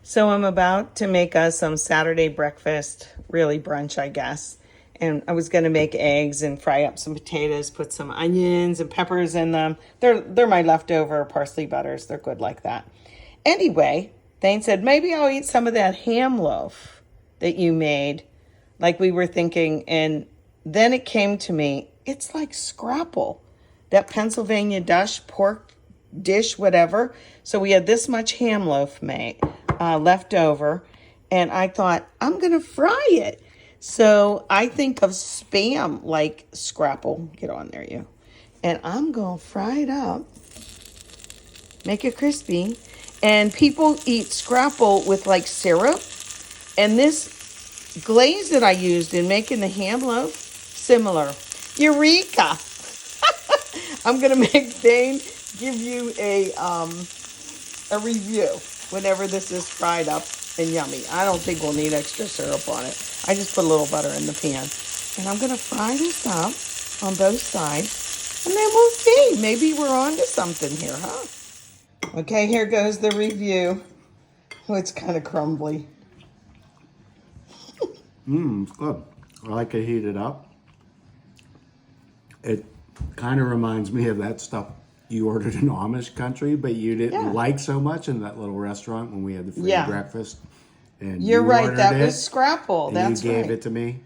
So I'm about to make us some Saturday breakfast, really brunch, I guess. And I was going to make eggs and fry up some potatoes, put some onions and peppers in them. They're my leftover parsley butters. They're good like that. Anyway, Thane said, maybe I'll eat some of that ham loaf that you made, like we were thinking. And then it came to me, it's like scrapple, that Pennsylvania Dutch pork dish, whatever. So we had this much ham loaf made, left over, and I thought, I'm going to fry it. So I think of Spam like scrapple. Get on there, you. And I'm going to fry it up, make it crispy. And people eat scrapple with like syrup. And this glaze that I used in making the ham loaf, similar. Eureka! I'm going to make Thane give you a review whenever this is fried up and yummy. I don't think we'll need extra syrup on it. I just put a little butter in the pan. And I'm going to fry this up on both sides. And then we'll see. Maybe we're on to something here, huh? Okay, here goes the review. Oh, it's kind of crumbly. It's good. I like it heated up. It kind of reminds me of that stuff you ordered in Amish country, but you didn't like so much in that little restaurant when we had the free breakfast. And You're right, that was scrapple. That's you gave right. it to me.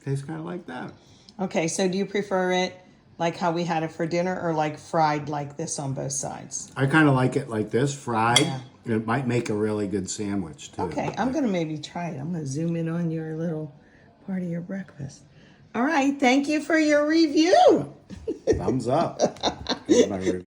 Tastes kind of like that. Okay, so do you prefer it like how we had it for dinner or like fried like this on both sides? I kind of like it like this, fried. Yeah. It might make a really good sandwich too. Okay, I'm going to maybe try it. I'm going to zoom in on your little part of your breakfast. All right, thank you for your review. Thumbs up.